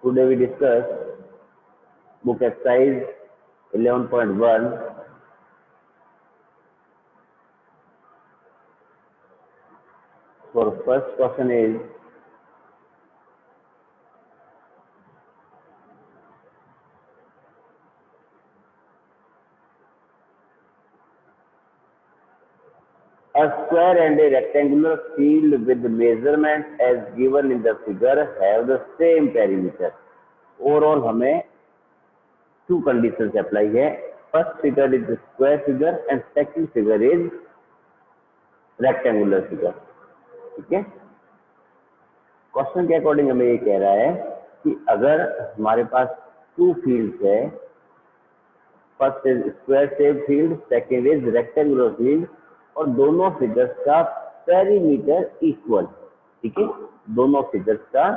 Today we discuss book exercise 11.1. So first question is, a square and a rectangular field with measurements as given in the figure have the same perimeter. Overall हमें two conditions apply है. First figure is the square figure and second figure is rectangular figure. ठीक है. Question के according हमें ये कह रहा है कि अगर हमारे पास टू फील्ड्स है, first is square shape field, second is rectangular field, और दोनों फिगर्स का पेरीमीटर इक्वल. ठीक है, दोनों फिगर्स का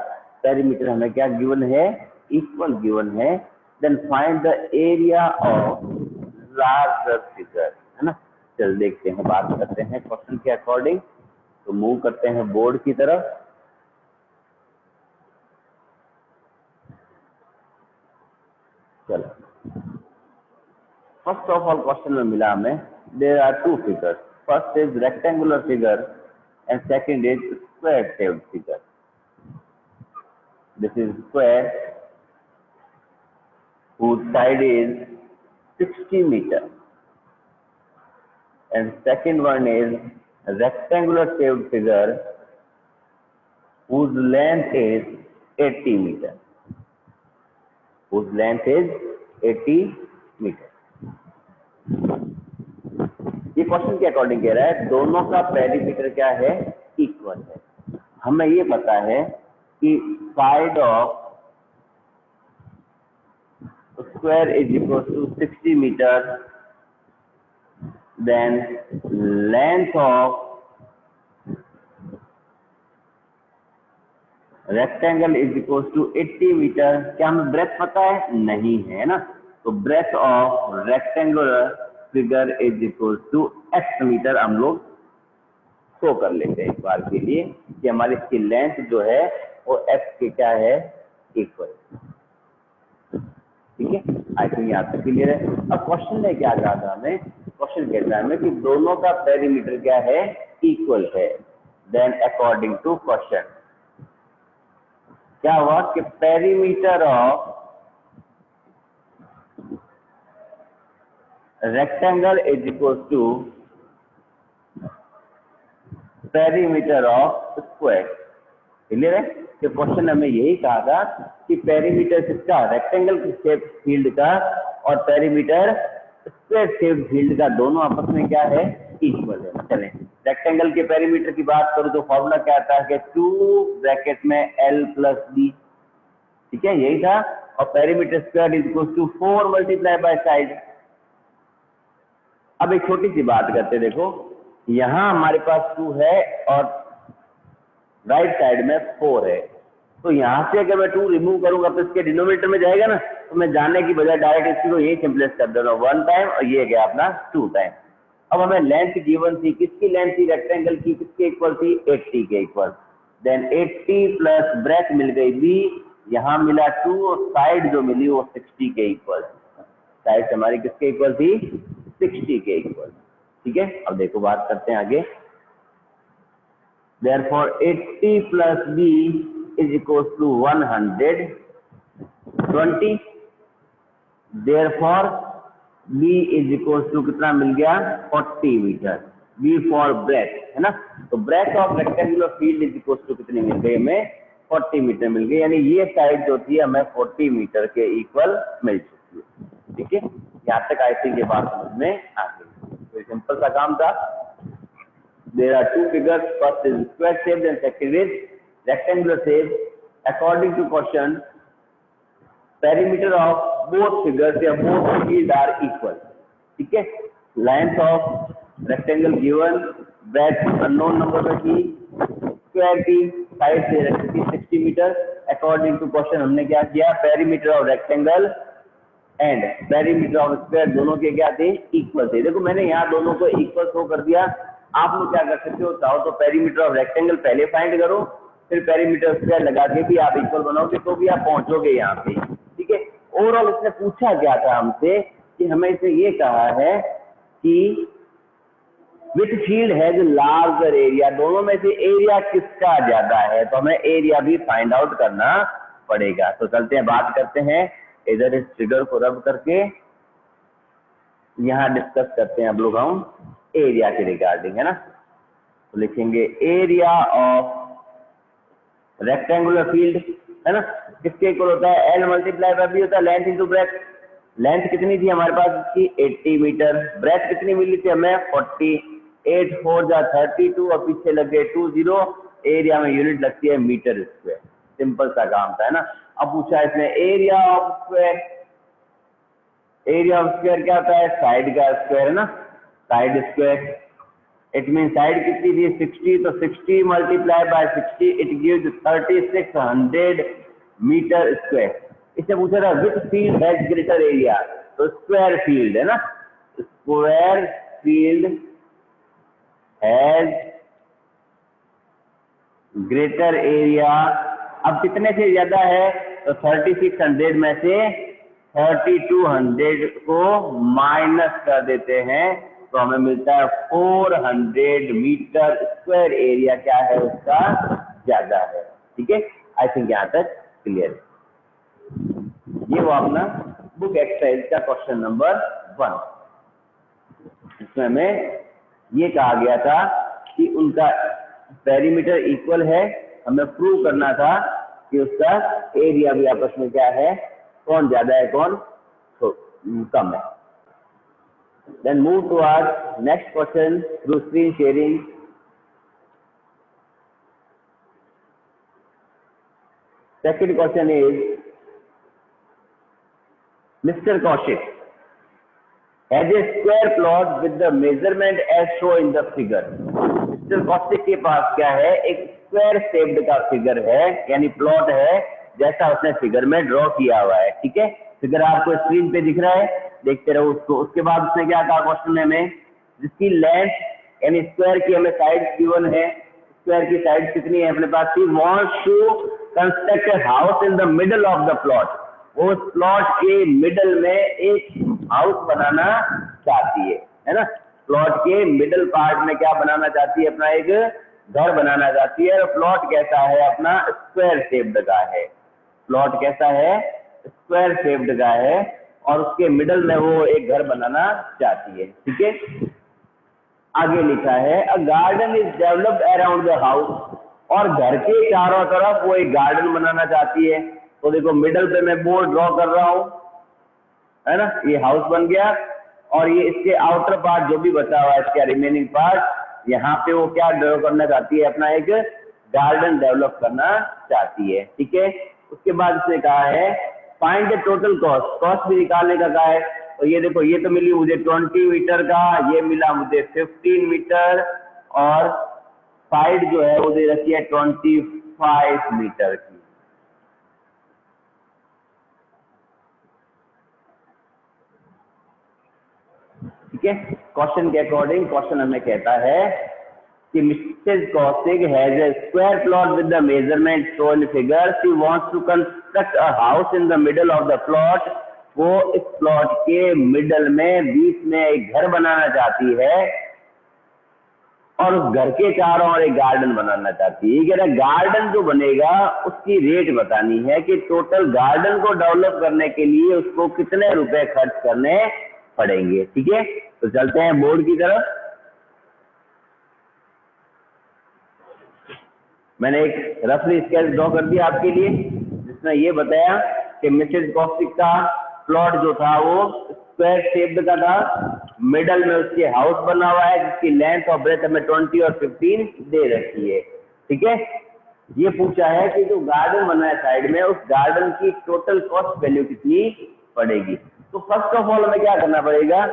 पेरीमीटर हमें क्या गिवन है? इक्वल गिवन है. Then find the area of larger figure, है ना. चल देखते हैं, बात करते हैं क्वेश्चन के अकॉर्डिंग. तो मूव करते हैं बोर्ड की तरफ. चलो, फर्स्ट ऑफ ऑल क्वेश्चन में मिला हमें there are two figures. First is rectangular figure and second is square shaped figure. This is square whose side is 60 meter and second one is a rectangular shaped figure whose length is 80 meter. Whose length is 80 meter. ये question के according कह रहा है दोनों का perimeter क्या है? Equal है. हमें ये पता है कि side of square is equal to 60 meter, then length of rectangle is equal to 80 meter. क्या हमें ब्रेथ पता है? नहीं है ना. तो breadth of rectangular figure is equal to x metre हम लोग शो कर लेते हैं एक बार के लिए कि हमारी इसकी लेंथ जो है वो x के क्या है? इक्वल. ठीक है, आई थिंक यहाँ तक क्लियर है. अब क्वेश्चन ने क्या कहा था हमें? क्वेश्चन कहता है हमें कि दोनों का पेरीमीटर क्या है? इक्वल है. देन अकॉर्डिंग टू क्वेश्चन क्या हुआ कि perimeter of rectangle is equal to perimeter of square. Clear है कि क्वेश्चन हमें यही कहा था कि पेरीमीटर किसका? रेक्टेंगल शेप फील्ड का और पेरीमीटर स्क्वायर शेप फील्ड का दोनों आपस में क्या है? इक्वल है. चलें, रेक्टेंगल के पेरीमीटर की बात करूं तो फॉर्मूला क्या आता है कि 2 ब्रैकेट में l प्लस b. ठीक है, यही था. और perimeter square is equal to 4 multiply by side. अब एक छोटी सी बात करते, देखो यहां हमारे पास 2 है और राइट साइड में 4 है. तो यहां से अगर मैं 2 रिमूव करूंगा तो इसके डिनोमिनेटर में जाएगा ना. तो मैं जानने की बजाय डायरेक्ट इसकी को यही सिंपलेस्ट कर दे रहा हूं 1 टाइम और ये गया अपना 2 टाइम. अब हमें लेंथ गिवन थी, किसकी लेंथ थी? रेक्टेंगल की. किसके इक्वल थी? 80 के इक्वल. देन 80 प्लस ब्रेथ मिल गई b, यहाँ मिला 2 और साइड जो मिली वो 60 के इक्वल. साइड हमारी किसके इक्वल थी? 60 के इक्वल. ठीक है, अब देखो बात करते हैं आगे. Therefore 80 plus b is equals to 120. Therefore b is equals to कितना मिल गया? 40 मीटर. b for breadth, है ना. तो breadth of rectangular field is equals to कितनी मिल गई हमें? 40 मीटर मिल गई. यानी ये साइड जो थी हमें 40 मीटर के इक्वल मिल चुकी है. ठीक है, यहाँ तक आई थिंक ये बात समझ में आ गई. तो सिंपल सा काम था. There are two figures. First is square shape and second is rectangular shape. According to question, perimeter of both figures या both fields are equal. ठीक है, length of rectangle given, breadth unknown number में थी, square की side से रखी 60 metre. According to question हमने क्या किया? perimeter of rectangle and perimeter of square दोनों के क्या थे? इक्वल थे. देखो मैंने यहाँ दोनों को इक्वल शो कर दिया. आप लोग क्या कर सकते हो? चाहो तो पेरीमीटर ऑफ रेक्टेंगल पहले फाइंड करो फिर पेरीमीटर स्क्वायर लगा के भी आप इक्वल बनाओगे तो भी आप पहुंचोगे यहाँ पे, ठीक है। ओवरऑल इसने पूछा क्या था हमसे कि हमें इसे ये कहा है कि विच फील्ड हैज लार्जर एरिया, दोनों में से एरिया किसका ज्यादा है, तो हमें एरिया भी फाइंड आउट करना पड़ेगा। तो चलते हैं बात करते हैं इधर इस फिगर को रब करके यहाँ डिस्कस करते हैं अब लोग हम एरिया के रिगार्डिंग, है ना। तो लिखेंगे एरिया ऑफ रेक्टेंगुलर फील्ड, है ना, किसके इक्वल होता है, एल मल्टीप्लाई बाय बी होता है लेंथ इंटू ब्रेथ। लेंथ कितनी थी हमारे पास इसकी 80 मीटर, ब्रेथ कितनी मिली थी हमें 40, 8 4 जा 32 और पीछे लग गए 20, एरिया में यूनिट लगती है मीटर स्क्वायर। सिंपल सा काम था, है ना। अब पूछा इसने area of square, area of square क्या होता है, साइड का स्क्वायर, है ना, side square. It mean side कितनी थी 60, तो 60 multiply by 60 it gives 3600 metre square. इससे पूछा था which field has greater area, तो स्क्वायर फील्ड, है ना, square field has greater area. अब कितने से ज्यादा है, तो 3600 में से 3200 को माइनस कर देते हैं तो हमें मिलता है 400 मीटर स्क्वायर एरिया क्या है उसका ज्यादा है, ठीक है। आई थिंक यहाँ तक क्लियर है। ये वो अपना बुक एक्सरसाइज का क्वेश्चन नंबर 1, जिसमें हमें ये कहा गया था कि उनका पेरीमीटर इक्वल है, हमें प्रूव करना था कि उसका एरिया भी आपस में क्या है, कौन ज्यादा है कौन कम है। Then move to our next question through screen sharing. Second question is, Mr. Kaushik has a square plot with the measurement as shown in the figure. Mr. Kaushik के पास क्या है, एक स्क्वायर शेप्ड का फिगर है, यानी plot है जैसा उसने फिगर में ड्रॉ किया हुआ है, ठीक है। फिगर आपको स्क्रीन पे दिख रहा है, देखते रहो उसको। उसके बाद उसने क्या कहा क्वेश्चन में, जिसकी लेंथ यानी स्क्वायर की हमें साइड गिवन है, स्क्वायर की साइड कितनी है अपने पास, he wants to construct a house in the middle of the plot, वो प्लॉट के मिडल में एक हाउस बनाना चाहती है ना। प्लॉट के मिडल पार्ट में क्या बनाना चाहती है, अपना एक घर बनाना चाहती है। और प्लॉट कैसा है, अपना स्क्वायर शेप्ड का है, प्लॉट कैसा है, स्क्वायर शेप्ड का है, और उसके मिडल में वो एक घर बनाना चाहती है, ठीक है। आगे लिखा है a garden is developed around the house, और घर के चारों तरफ वो एक गार्डन बनाना चाहती है। तो देखो मिडल पे मैं बोर्ड ड्रॉ कर रहा हूँ, है ना, ये हाउस बन गया, और ये इसके आउटर पार्ट जो भी बचा हुआ है, इसका रिमेनिंग पार्ट, यहाँ पे वो क्या ड्रॉ करना चाहती है, अपना एक गार्डन डेवलप करना चाहती है, ठीक है। उसके बाद इसने कहा है find the total cost, cost भी निकालने का कहा है। तो ये देखो, ये तो मिली मुझे 20 मीटर का, ये मिला मुझे 15 मीटर, और साइड जो है वो दे रखी है 25 मीटर की। ठीक है, क्वेश्चन के अकॉर्डिंग क्वेश्चन हमें कहता है कि Mrs Kaushik has a square plot with the measurement shown figure, she wants to construct a house in the middle of the plot, वो इस प्लॉट के मिडल में बीच में एक घर बनाना चाहती है, और उस घर के चारों ओर एक गार्डन बनाना चाहती है। ये कह रहा है गार्डन जो बनेगा उसकी रेट बतानी है कि टोटल गार्डन को डेवलप करने के लिए उसको कितने रुपए खर्च करने पड़ेंगे, ठीक है। तो चलते हैं बोर्ड की तरफ। मैंने एक रफली स्केच ड्रॉ कर दिया आपके लिए, जिसमें ये बताया कि मिसेस कौशिक का प्लॉट जो था वो स्क्वायर शेप्ड का था, मिडल में उसके हाउस बना हुआ है जिसकी लेंथ और ब्रेथ हमें 20 और 15 दे रखी है, ठीक है। ये पूछा है कि जो गार्डन बना है साइड में, उस गार्डन की टोटल कॉस्ट वैल्यू कितनी पड़ेगी। तो फर्स्ट ऑफ ऑल हमें क्या करना पड़ेगा,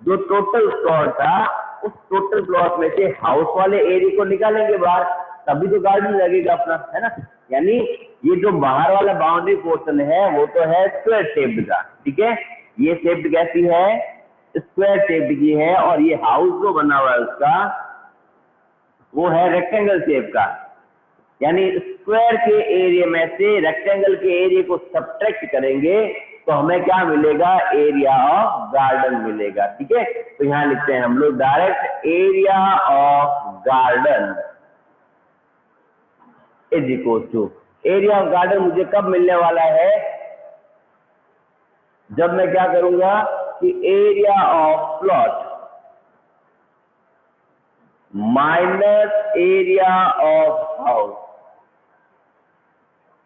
जो टोटल प्लॉट था उस टोटल प्लॉट में से हाउस वाले एरिया को निकालेंगे बाहर, तभी तो गार्डन लगेगा अपना, है ना। यानी ये जो बाहर वाला बाउंड्री पोर्शन है वो तो है स्क्वायर शेप्ड का, ठीक है। ये शेप्ड कैसी है, स्क्वायर शेप्ड की है, और ये हाउस जो बना हुआ है उसका वो है रेक्टेंगल शेप का, यानी स्क्वायर के एरिया में से रेक्टेंगल के एरिया को सब्ट्रैक्ट करेंगे तो हमें क्या मिलेगा, एरिया ऑफ गार्डन मिलेगा। ठीक है, तो यहां लिखते हैं हम लोग direct area of garden is equal to, area of garden मुझे कब मिलने वाला है, जब मैं क्या करूंगा कि area of plot minus area of house,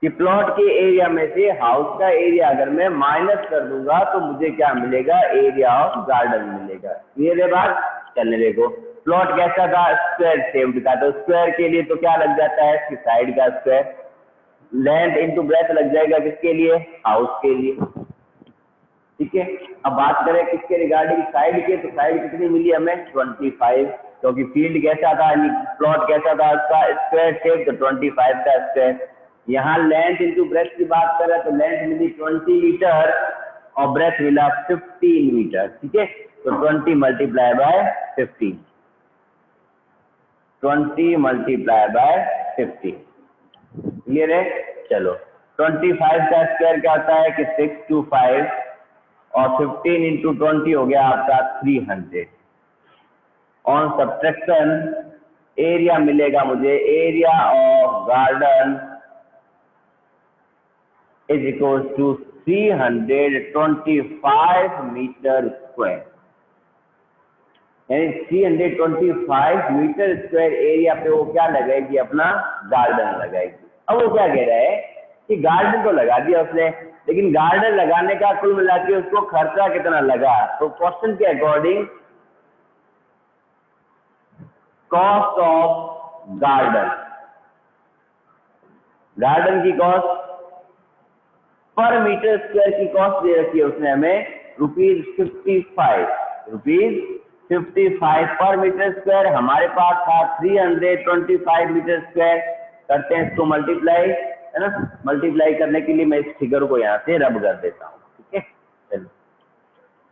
कि प्लॉट के एरिया में से हाउस का एरिया अगर मैं माइनस कर दूंगा तो मुझे क्या मिलेगा, एरिया ऑफ गार्डन मिलेगा। क्लियर है बात, चलने देखो। प्लॉट कैसा था, स्क्वायर शेप्ड का, तो स्क्वायर के लिए तो क्या लग जाता है, इसकी साइड का स्क्वायर, लेंथ इनटू ब्रेथ लग जाएगा किसके लिए, हाउस के लिए। ठीक है, अब बात करें किसके रिगार्डिंग, साइड के, तो साइड कितनी मिली हमें, 25, क्योंकि फील्ड कैसा था, प्लॉट कैसा था उसका, स्क्वायर शेप, तो 25 का स्क्वायर। यहाँ लेंथ इंटू ब्रेथ की बात करें तो लेंथ मिली 20 मीटर और ब्रेथ मिला 15 मीटर। ठीक है, तो 20 multiply by 15, 20 multiply by 50। Clear है, चलो 25 का स्क्वायर क्या होता है कि 625 और 15 इंटू 20 हो गया आपका 300। ऑन सब्ट्रैक्शन एरिया मिलेगा मुझे, area of garden is equal to 325 metre square, यानी 325 मीटर स्क्वायर एरिया पे वो क्या लगाएगी, अपना गार्डन लगाएगी। अब वो क्या कह रहा है कि गार्डन तो लगा दिया उसने, लेकिन गार्डन लगाने का कुल मिला के उसको खर्चा कितना लगा, तो क्वेश्चन के according cost of garden, garden की कॉस्ट पर मीटर स्क्वायर की कॉस्ट दे रखी है उसने हमें ₹55, ₹55 पर मीटर स्क्वायर। हमारे पास था 325 मीटर स्क्वायर। करते हैं इसको मल्टीप्लाई, है ना, मल्टीप्लाई करने के लिए मैं इस फिगर को यहाँ से रब कर देता हूँ। ठीक है, चलो,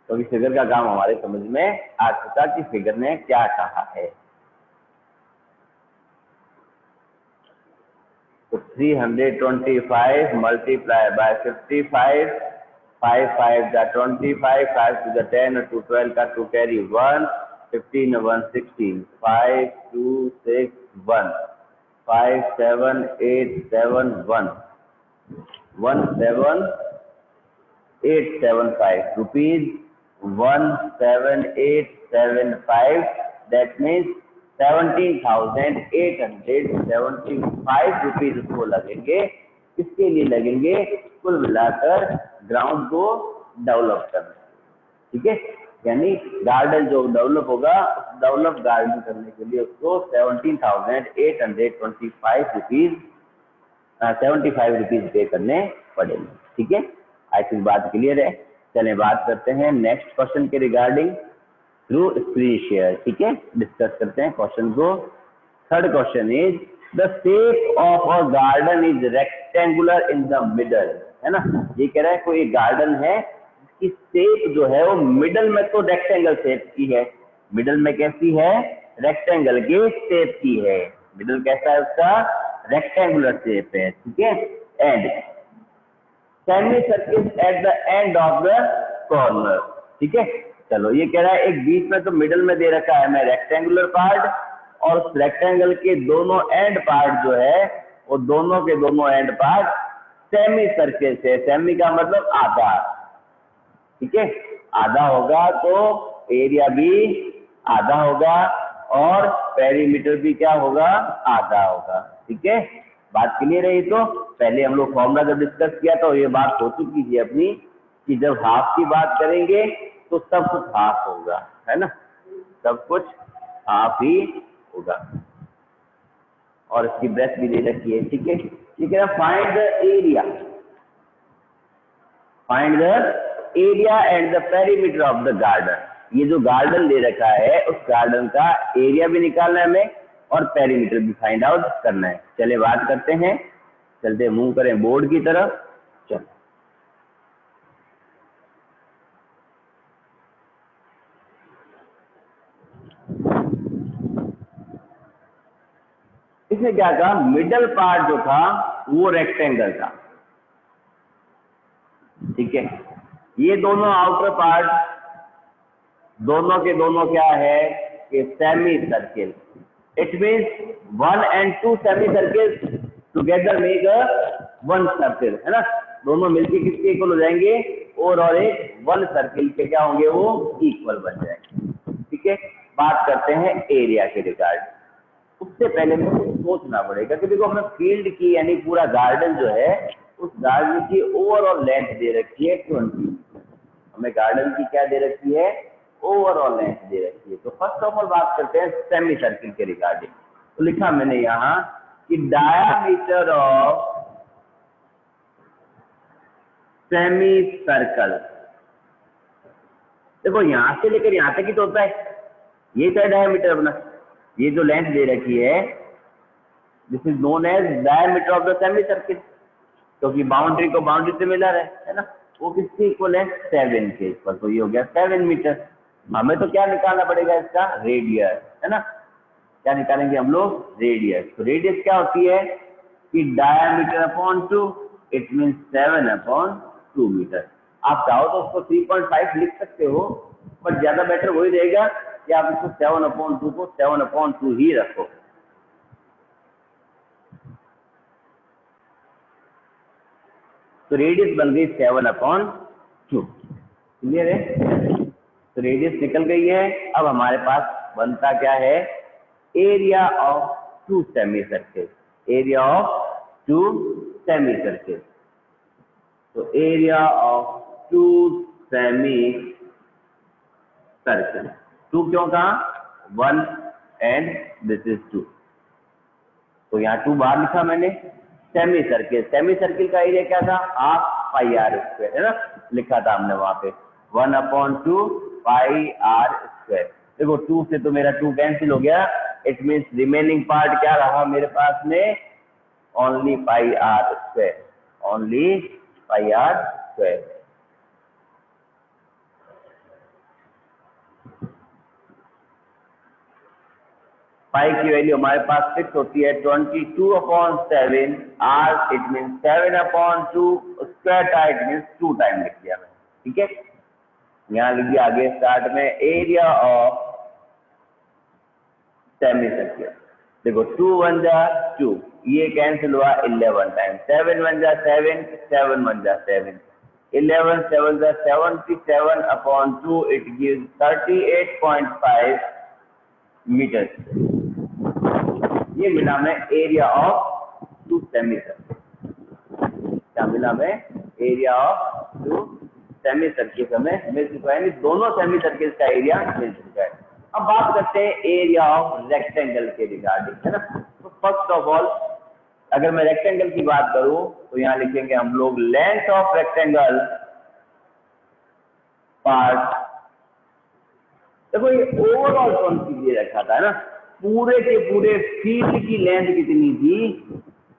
तो इस फिगर का काम हमारे समझ में आ चुका कि फिगर ने क्या कहा है। तो 325 मल्टीप्लाई बाय 55, 5 5 का 25, 5 to the 10 to 12 का 2 carry 1, 15 1 16, 5 2 6 1, 5 7 8 7 1, 17875 rupees, 17875, that means 17,875 rupees उसको लगेंगे। किसके लिए लगेंगे, कुल मिलाकर ग्राउंड को डेवलप करना। ठीक है, यानी गार्डन जो डेवलप होगा, उस डेवलप गार्डन करने के लिए उसको 17,825 रुपीज 75 रुपीज पे करने पड़ेंगे। ठीक है, आई थिंक बात क्लियर है। चले बात करते हैं नेक्स्ट क्वेश्चन के रिगार्डिंग थ्रू स्क्रीन शेयर। ठीक है, डिस्कस करते हैं क्वेश्चन को। Third question is the shape of a garden is rectangular in the middle, है ना। ये कह रहा है कोई गार्डन है जिसकी शेप जो है वो मिडल में तो रेक्टेंगल शेप की है, मिडल में कैसी है, रेक्टेंगल के शेप की है। मिडल कैसा है उसका, रेक्टेंगुलर शेप है। ठीक है, and semi circle at the end of the corner. ठीक है, चलो ये कह रहा है एक बीच में तो मिडल में दे रखा है मैं रेक्टेंगुलर पार्ट, और उस रेक्टेंगल के दोनों एंड पार्ट जो है वो दोनों के दोनों एंड पार्ट सेमी सर्किल से, सेमी का मतलब आधा। ठीक है, आधा होगा तो एरिया भी आधा होगा और पेरीमीटर भी क्या होगा, आधा होगा। ठीक है, बात क्लियर है। तो पहले हम लोग फॉर्मूला जब डिस्कस किया तो ये बात हो चुकी थी अपनी कि जब हाफ की बात करेंगे तो सब कुछ हाफ होगा, है ना, सब कुछ हाफ ही होगा। और इसकी ब्रेथ भी दे रखी है। ठीक है, ठीक है, find the area, find the area and the perimeter of the garden. ये जो गार्डन दे रखा है उस गार्डन का एरिया भी निकालना है हमें और पेरीमीटर भी फाइंड आउट करना है। चलिए बात करते हैं, चलते मूव करें बोर्ड की तरफ। चलो इसने क्या कहा, मिडल पार्ट जो था वो रेक्टेंगल था, ठीक है। ये दोनों आउटर पार्ट दोनों के दोनों क्या है कि semi circle. It means 1 and 2 semi circle together make one circle, है ना। दोनों मिलके किसके इक्वल हो जाएंगे, ओवरऑल एक वन सर्किल के क्या होंगे, वो इक्वल बन जाएंगे, ठीक है। बात करते हैं एरिया के रिगार्ड। उससे पहले मुझे सोचना पड़ेगा कि देखो हमें फील्ड की यानी पूरा गार्डन जो है उस गार्डन की ओवरऑल लेंथ दे रखी है 20। हमें गार्डन की क्या दे रखी है, ओवरऑल लेंथ दे रखी है। तो फर्स्ट ऑफ ऑल बात करते हैं सेमी सर्किल के रिगार्डिंग। तो लिखा मैंने यहाँ कि डायामीटर ऑफ सेमी सर्कल, देखो यहां से लेकर यहां तक ही तो होता है, ये तो है डायामीटर अपना। ये जो लेंथ दे रखी है this is known as diameter of the semi circle, क्योंकि बाउंड्री को बाउंड्री से मिला है ना। वो किसके इक्वल है, 7 के इक्वल। तो ये हो गया 7 मीटर। हमें तो क्या निकालना पड़ेगा, इसका रेडियस, है ना। क्या निकालेंगे हम लोग, रेडियस। तो रेडियस क्या होती है कि diameter upon 2, it mean 7/2 metre. आप चाहो तो उसको 3.5 लिख सकते हो, बट ज्यादा बेटर वही रहेगा कि आप इसको 7/2 को 7/2 ही रखो। तो रेडियस बन गई 7/2, क्लियर है। तो रेडियस निकल गई है। अब हमारे पास बनता क्या है, area of 2 semi circle, area of 2 semi circle. तो एरिया ऑफ 2 सेमी सर्किल, 2 क्यों कहा, 1 एंड दिस इज 2, तो यहाँ 2 बाहर लिखा मैंने। सेमी सर्किल, सेमी सर्किल का एरिया क्या था, हाफ पाई आर स्क्वायर, है ना, लिखा था हमने वहां पे 1/2 पाई आर स्क्वायर। देखो 2 से तो मेरा 2 कैंसिल हो गया, इट मीन्स रिमेनिंग पार्ट क्या रहा मेरे पास में, only pi r square, only pi r square. Pi की वैल्यू हमारे पास फिक्स होती है 22/7, आर इट मीन 7/2, स्क्वायर था इट मीन 2 टाइम लिख दिया मैंने, ठीक है। यहाँ लिख दिया आगे स्टार्ट में एरिया ऑफ सेमी सर्किल। देखो 2 1 जा 2, ये कैंसिल हुआ 11 टाइम, 7 1 जा 7, 7 1 जा 7, 11 7 जा 77/2, इट गिव्स 38.5 मीटर। ये मिला में एरिया ऑफ 2 सेमी सर्किल। क्या मिला में, एरिया ऑफ 2 सेमी सर्किल हमें मिल चुका है, दोनों सेमी सर्किल का एरिया मिल चुका है। अब बात करते हैं एरिया ऑफ रेक्टेंगल के रिगार्डिंग, है ना। तो फर्स्ट ऑफ ऑल अगर मैं रेक्टेंगल की बात करूं तो यहाँ लिखेंगे हम लोग लेंथ ऑफ रेक्टेंगल पार्ट। देखो ये ओवरऑल क्वांटिटी दे रखा था ना, पूरे के पूरे फील्ड की लेंथ कितनी थी,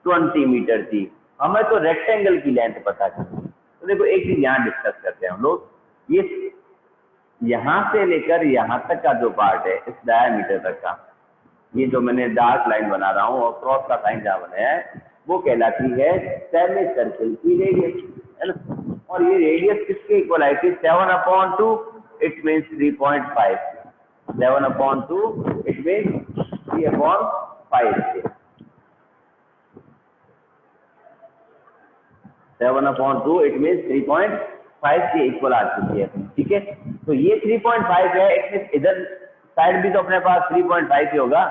20 मीटर थी। हमें तो रेक्टेंगल की लेंथ पता थी। तो देखो एक चीज यहाँ डिस्कस करते हैं हम लोग, ये यहाँ से लेकर यहाँ तक का जो पार्ट है इस डायमीटर तक का, ये जो मैंने डार्क लाइन बना रहा हूँ और क्रॉस का साइन जहाँ बनाया है, वो कहलाती है सेमी सर्किल की रेडियस, है ना। और ये रेडियस किसके इक्वल आई थी, 7/2, it means 3.5, 7/2 it means 3/5 7/2 it means 3.5 के इक्वल आ चुकी है, ठीक है। तो ये 3.5 है, इट मीन्स इधर साइड भी तो अपने पास 3.5 ही होगा,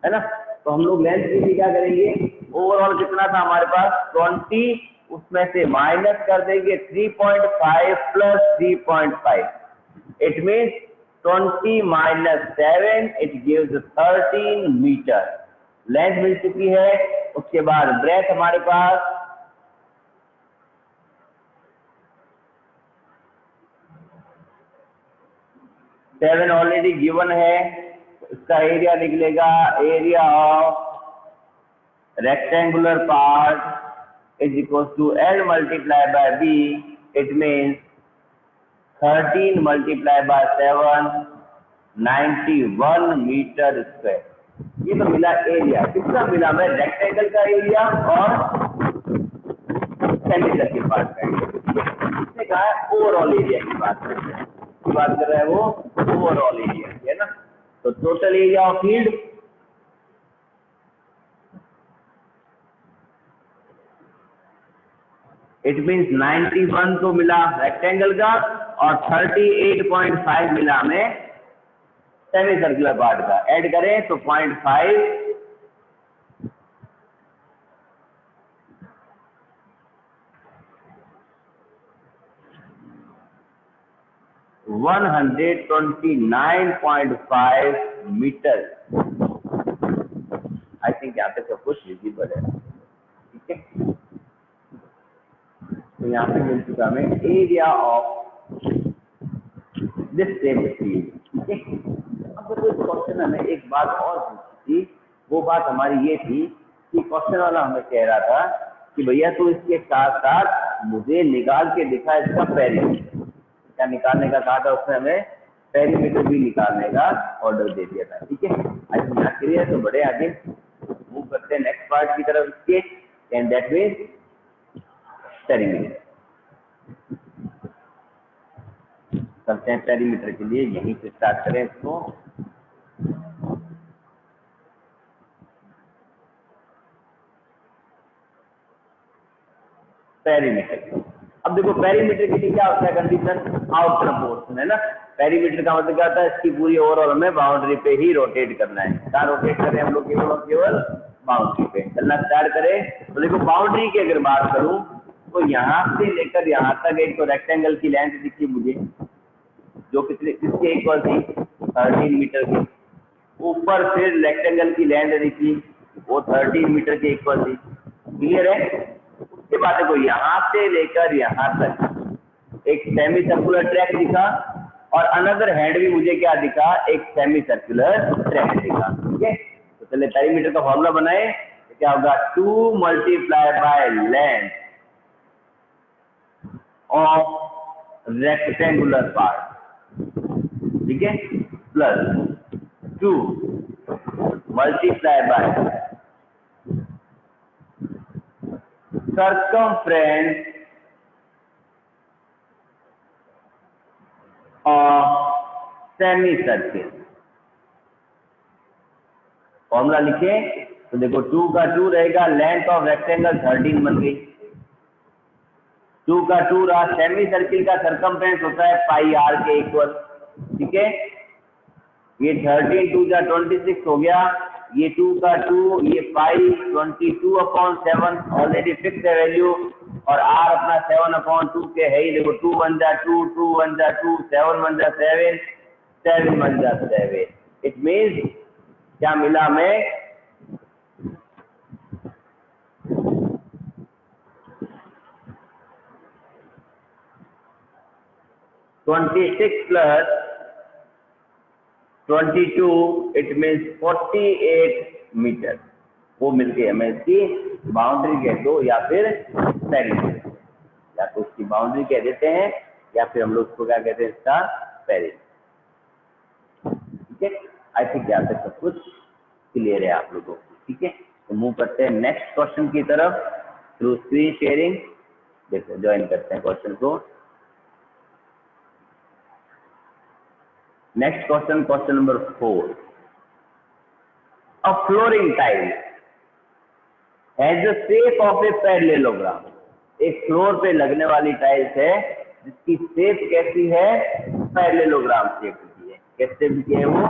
है ना। तो हम लोग लेंथ के लिए क्या करेंगे, ओवरऑल कितना था हमारे पास 20, उसमें से माइनस कर देंगे 3.5 plus 3.5, it means 20 minus 7, it gives 13 metre. Length मिल चुकी है। उसके बाद ब्रेथ हमारे पास 7 ऑलरेडी गिवन है। इसका एरिया निकलेगा, area of rectangular part is equal to L multiply by B, it means 13 multiply by 7, 91 metre square. ये तो मिला एरिया, किसका मिला मैं, रेक्टेंगल का एरिया और सेमी सर्किल पार्ट का एरिया। इसने कहा है ओवरऑल एरिया की बात कर रहे हैं, बात कर रहा है वो ओवरऑल एरिया की, है ना। तो total area of field it means 91 तो मिला रेक्टेंगल का और 38.5 मिला हमें सेमी सर्कुलर पार्ट का। ऐड करें तो 0.5 129.5 मीटर। आई थिंक यहाँ पे सब कुछ विजिबल है, ठीक है। तो यहाँ पे मिल चुका हमें area of this same field, ठीक है। अब तो इस क्वेश्चन हमें एक बात और पूछी थी, वो बात हमारी ये थी कि क्वेश्चन वाला हमें कह रहा था कि भैया तो इसके साथ साथ मुझे निकाल के दिखा इसका पेरीमीटर। क्या निकालने का कहा था उसने हमें, पेरीमीटर भी निकालने का ऑर्डर दे दिया था, ठीक है। आज यहाँ क्लियर, तो बड़े आगे मूव करते हैं नेक्स्ट पार्ट की तरफ इसके, एंड दैट मीन्स पेरीमीटर। चलते हैं पेरीमीटर के लिए, यहीं से स्टार्ट करें इसको। पेरीमीटर, अब देखो पेरीमीटर के लिए क्या होता है कंडीशन, आउटर पोर्शन, है ना। पेरीमीटर का मतलब क्या होता है, इसकी पूरी ओवरऑल हमें बाउंड्री पे ही रोटेट करना है। कहाँ रोटेट करें हम लोग, केवल और केवल बाउंड्री पे। चलना स्टार्ट करें तो देखो बाउंड्री की अगर बात करूं तो यहाँ से लेकर यहाँ तक एक तो रेक्टेंगल की लेंथ दिखी मुझे, जो कितने किसके इक्वल थी, 13 मीटर की। ऊपर फिर रेक्टेंगल की लेंथ दिखी, वो 13 मीटर के इक्वल थी। क्लियर है। उसके बाद देखो यहाँ से लेकर यहाँ तक एक सेमी सर्कुलर ट्रैक दिखा, और अनदर हैंड भी मुझे क्या दिखा, एक सेमी सर्कुलर ट्रैक दिखा, ठीक है। तो चलिए पेरीमीटर का फॉर्मूला बनाए, तो क्या होगा, 2 multiply by length of rectangular part, ठीक है, plus 2 multiply by circumference of semicircle। Formula लिखे तो देखो 2 का 2 रहेगा, लेंथ ऑफ रेक्टेंगल 13 बन गई, 2 का 2 रहा, सेमी सर्किल का सरकमफ्रेंस होता है पाई आर के इक्वल, ठीक है। ये 13 2 जा 26 हो गया, ये 2 का 2, ये पाई 22/7 ऑलरेडी फिक्स है वैल्यू, और आर अपना 7/2 के है ही। देखो 2 1 जा 2, 2 1 जा 2, 7 1 जा 7, 7 1 जा 7। इट मीन्स क्या मिला हमें, 26 प्लस 22, इट मीन्स 48 मीटर। वो मिलके हमें इसकी बाउंड्री कह दो या फिर पेरीमीटर, या तो उसकी बाउंड्री कह देते हैं या फिर हम लोग उसको क्या कहते हैं, इसका पेरीमीटर, ठीक है। आई थिंक यहाँ पे सब कुछ क्लियर है आप लोगों को, ठीक है। तो मूव करते हैं नेक्स्ट क्वेश्चन की तरफ थ्रू स्क्रीन शेयरिंग। देखो ज्वाइन करते हैं क्वेश्चन को। Next question, question number 4। A flooring tile has the shape of a parallelogram. एक फ्लोर पे लगने वाली टाइल्स है जिसकी शेप कैसी है, पैरेललोग्राम शेप की है। कैसे की है वो,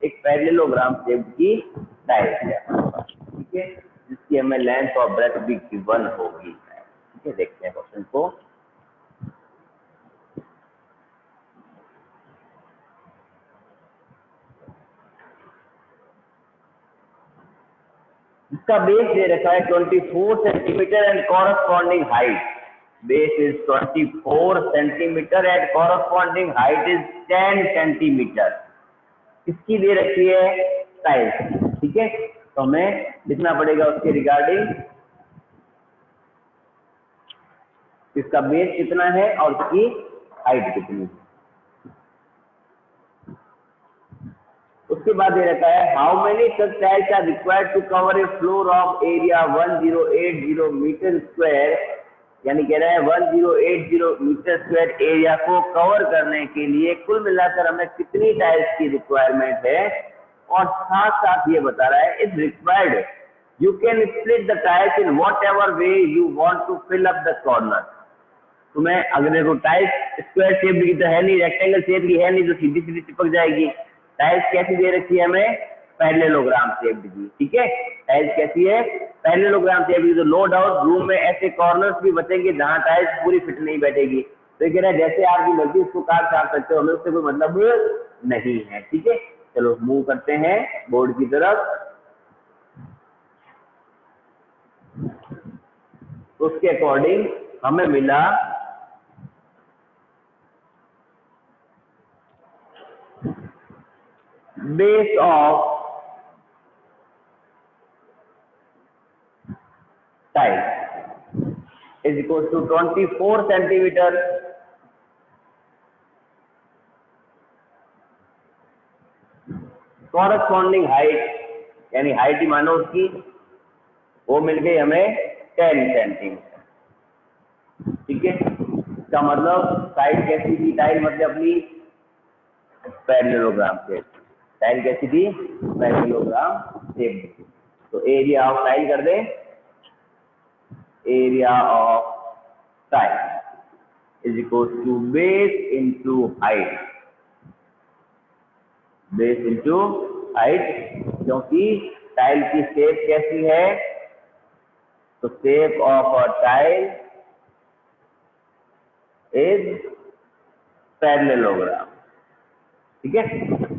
एक पैरेललोग्राम शेप की टाइल्स है, ठीक है, जिसकी हमें लेंथ और ब्रेड्थ भी गिवन होगी, ठीक है। देखते हैं क्वेश्चन को। इसका बेस दे रखा है 24 centimetre and corresponding height. Base is 24 centimetre and corresponding height is 10 centimetre. इसकी दे रखी है टाइल्स, ठीक है। तो हमें लिखना पड़ेगा उसके रिगार्डिंग इसका बेस कितना है और उसकी हाइट कितनी है। उस उसके बाद दे रखा है how many such tiles are required to cover a floor of area 1080 metre square, यानी कह रहा है 1080 मीटर स्क्वायर एरिया को कवर करने के लिए कुल मिलाकर हमें कितनी टाइल्स की रिक्वायरमेंट है, और साथ साथ ये बता रहा है is required you can split the tiles in whatever way you want to fill up the corner. तो मैं अगर देखो टाइल्स स्क्वायर शेप की तो है नहीं, रेक्टेंगल शेप की है नहीं, जो सीधी सीधी चिपक जाएगी। टाइल्स कैसी दे रखी है हमें, पैरेललोग्राम शेप की, ठीक है। टाइल्स कैसी है, पैरेललोग्राम शेप की। तो नो डाउट रूम में ऐसे कॉर्नर्स भी बचेंगे जहां टाइल्स पूरी फिट नहीं बैठेगी। तो कह रहा है जैसे आपकी मर्जी उसको काट छाट सकते हो, हमें उससे कोई मतलब नहीं है, ठीक है। चलो मूव करते हैं बोर्ड की तरफ। उसके अकॉर्डिंग हमें मिला base of tiles is equal to 24 centimetre corresponding height, यानी हाइट ही मानो उसकी, वो मिल गई हमें 10 सेंटीमीटर, ठीक है। इसका मतलब साइड कैसी थी, टाइल मतलब अपनी पैरेललोग्राम शेप, टाइल कैसी थी, पैरेललोग्राम शेप थी। तो एरिया ऑफ टाइल कर दें, area of tile is equal to base into height, base into height, क्योंकि टाइल की शेप कैसी है, तो shape of a tile is parallelogram, ठीक है।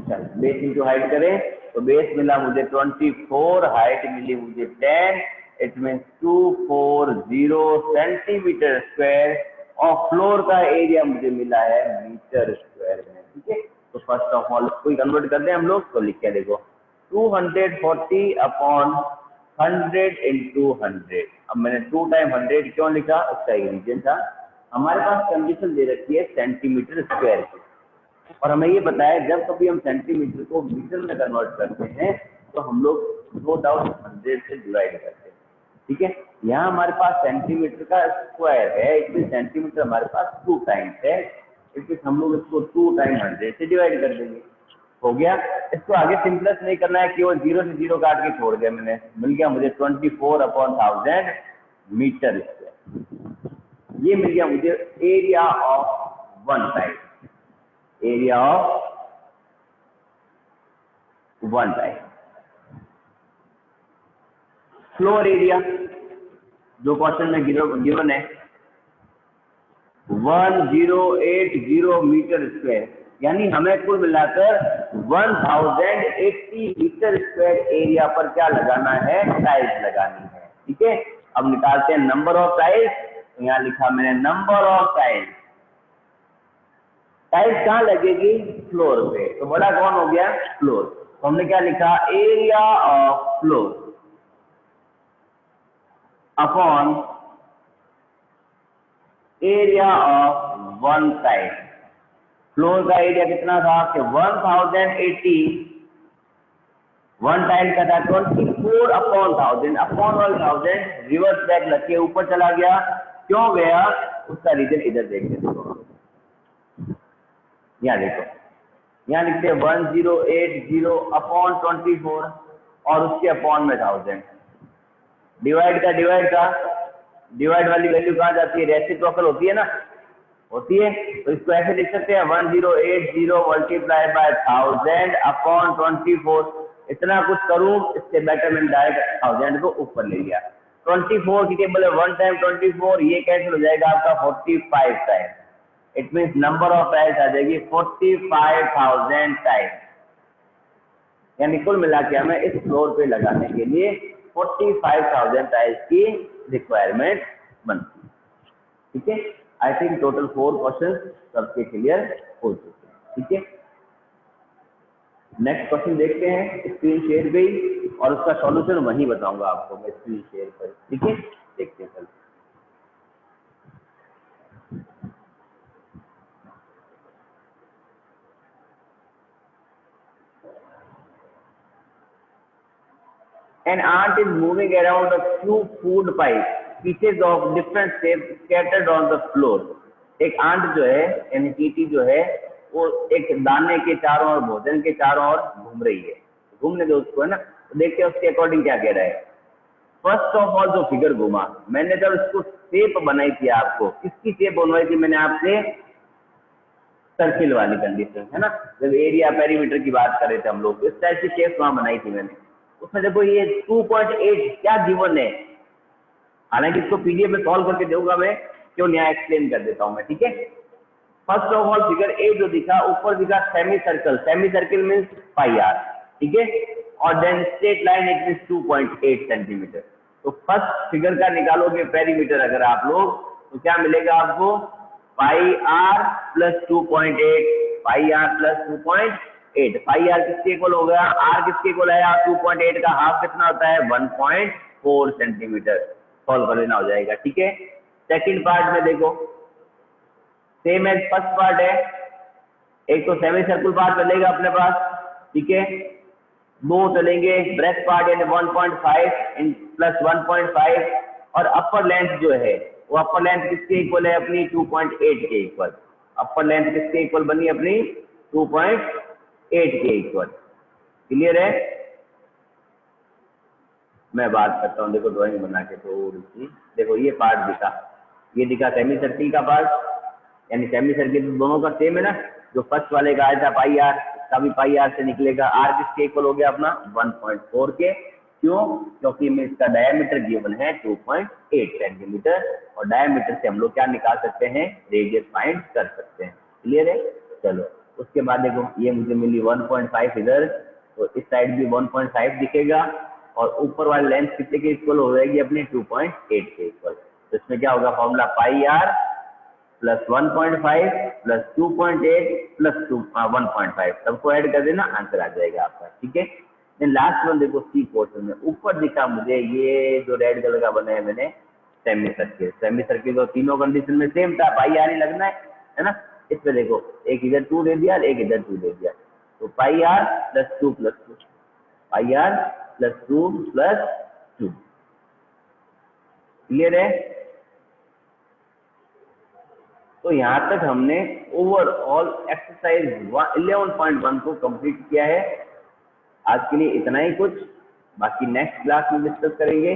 चल बेस इंटू हाइट करें, तो बेस मिला मुझे 24, हाइट मिली मुझे 10, इट मीन्स 240 सेंटीमीटर स्क्वायर, और फ्लोर का एरिया मुझे मिला है मीटर स्क्वायर में, ठीक है। तो फर्स्ट ऑफ ऑल कोई कन्वर्ट कर दें हम लोग, तो लिख के देखो 240 अपॉन 100 इंटू 100। अब मैंने 2 टाइम 100 क्यों लिखा, उसका एक रीजन था, हमारे पास कंडीशन दे रखी है सेंटीमीटर स्क्वायर की, और हमें ये पता है जब कभी हम सेंटीमीटर को मीटर में कन्वर्ट करते हैं तो हम लोग नो डाउट 100 से डिवाइड करते हैं, ठीक है। यहाँ हमारे पास सेंटीमीटर का स्क्वायर है, इसलिए सेंटीमीटर हमारे पास 2 टाइम्स है, इसलिए हम लोग इसको 2 टाइम 100 से डिवाइड कर देंगे, हो गया। इसको आगे सिंपलेस्ट नहीं करना है, केवल 0 से 0 काट के छोड़ दिया मैंने, मिल गया मुझे 24 अपॉन 1000 मीटर स्क्वायर। ये मिल गया मुझे area of one tile, area of one tile. Floor area जो क्वेश्चन में गिवन है 1080 मीटर स्क्वायर, यानी हमें कुल मिलाकर 1080 मीटर स्क्वायर एरिया पर क्या लगाना है, टाइल्स लगानी है, ठीक है। अब निकालते हैं नंबर ऑफ टाइल्स, तो यहाँ लिखा मैंने नंबर ऑफ टाइल्स, टाइल्स कहाँ लगेगी, फ्लोर पे, तो बड़ा कौन हो गया, फ्लोर। तो हमने क्या लिखा, area of floor upon area of one tile. Floor का एरिया कितना था कि 1080, वन टाइल का था 24 अपॉन 1000, अपॉन 1000 रिवर्स बैक लग के ऊपर चला गया, क्यों गया उसका रीजन इधर देखते देखो, यहाँ देखो, यहाँ लिखते हैं 1080 अपॉन 24 और उसके अपॉन में 1000, डिवाइड का डिवाइड वाली वैल्यू कहाँ जाती है, रेसिप्रोकल होती है ना, होती है। तो इसको ऐसे लिख सकते हैं 1080 मल्टीप्लाई बाय 1000 अपॉन 24। इतना कुछ करूं इससे बेटर मैंने डायरेक्ट 1000 को ऊपर ले लिया। 24 की टेबल है 1 टाइम 24, ये कैंसिल हो जाएगा आपका 45 time, it means number of tiles आ जाएगी 45,000 टाइल्स, यानी कुल मिला के हमें इस फ्लोर पे लगाने के लिए 45,000 टाइल्स की रिक्वायरमेंट बनती है, ठीक है। आई थिंक टोटल 4 क्वेश्चन सबके क्लियर हो चुके हैं, ठीक है। नेक्स्ट क्वेश्चन देखते हैं, स्क्रीन शेयर गई और उसका सॉल्यूशन वहीं बताऊंगा आपको मैं स्क्रीन शेयर पर, ठीक है। देखते हैं चल, An ant is moving around a few food pipes, pieces of different shape scattered on the floor. एक आंट जो है यानी चींटी जो है वो एक दाने के चारों ओर, भोजन के चारों ओर घूम रही है। घूमने दो उसको, है ना। तो देखते हैं उसके अकॉर्डिंग क्या कह रहा है। फर्स्ट ऑफ ऑल जो फिगर घूमा, मैंने जब इसको शेप बनाई थी, आपको किसकी शेप बनवाई थी मैंने आपसे, सर्किल वाली कंडीशन, है ना। जब एरिया पेरीमीटर की बात कर रहे थे हम लोग, इस टाइप की शेप वहां बनाई थी मैंने। उसमें देखो ये 2.8 क्या गिवन है, हालांकि इसको पीडीएफ में सॉल्व करके दूंगा मैं, क्यों यहाँ एक्सप्लेन कर देता हूँ मैं, ठीक है। First of all figure A जो दिखा, ऊपर दिखा semi circle means pi r, ठीक है, और then straight line it means 2.8 centimetre. तो फर्स्ट फिगर का निकालोगे पेरीमीटर अगर आप लोग, तो क्या मिलेगा आपको, pi r plus 2.8, pi r plus 2.8। Pi r किसके इक्वल हो गया, आर किसके इक्वल है, 2.8 का हाफ कितना होता है, 1.4 सेंटीमीटर। सॉल्व कर लेना, हो जाएगा, ठीक है। सेकंड पार्ट में देखो सेम एज फर्स्ट पार्ट है, एक तो सेमी सर्कुलर पार्ट चलेगा अपने पास, ठीक है, दो चलेंगे ब्रेथ पार्ट यानी 1.5 प्लस 1.5, और अपर लेंथ जो है वो अपर लेंथ किसके इक्वल है अपनी, 2.8 के इक्वल। अपर लेंथ किसके इक्वल बनी अपनी, 2.8 के इक्वल। क्लियर है। मैं बात करता हूँ, देखो ड्राइंग बना के थोड़ी सी, देखो ये पार्ट दिखा, ये दिखा सेमी सर्किल का पार्ट, यानी सेमी सर्किल दोनों का सेम है ना। जो फर्स्ट वाले का आया था पाई आर, इसका भी पाई आर से निकलेगा। आर किसके इक्वल हो गया अपना, 1.4 के। क्यों, क्योंकि में इसका डायमीटर गिवन है 2.8 सेंटीमीटर, और डायमीटर से हम लोग क्या निकाल सकते हैं, रेडियस फाइंड कर सकते हैं। क्लियर है। चलो उसके बाद देखो ये मुझे मिली 1.5 इधर, तो इस साइड भी 1.5 दिखेगा, और ऊपर वाली लेंथ कितने के इक्वल हो जाएगी अपनी, 2.8 के इक्वल। तो इसमें क्या होगा formula, pi r plus 1.5 plus 2.8 plus 1.5, सबको ऐड कर देना, आंसर आ जाएगा आपका, ठीक है। देन लास्ट वन देखो सी पोर्शन में, ऊपर दिखा मुझे ये जो रेड कलर का बना है मैंने, सेमी सर्किल तो तीनों कंडीशन में सेम था, पाई आर ही लगना है ना। इसमें देखो एक इधर 2 दे दिया और एक इधर 2 दे दिया, तो pi r plus 2 plus 2, pi r plus 2 plus 2। Clear है। तो यहाँ तक हमने ओवरऑल एक्सरसाइज 11.1 को कंप्लीट किया है। आज के लिए इतना ही कुछ, बाकी नेक्स्ट क्लास में डिस्कस करेंगे।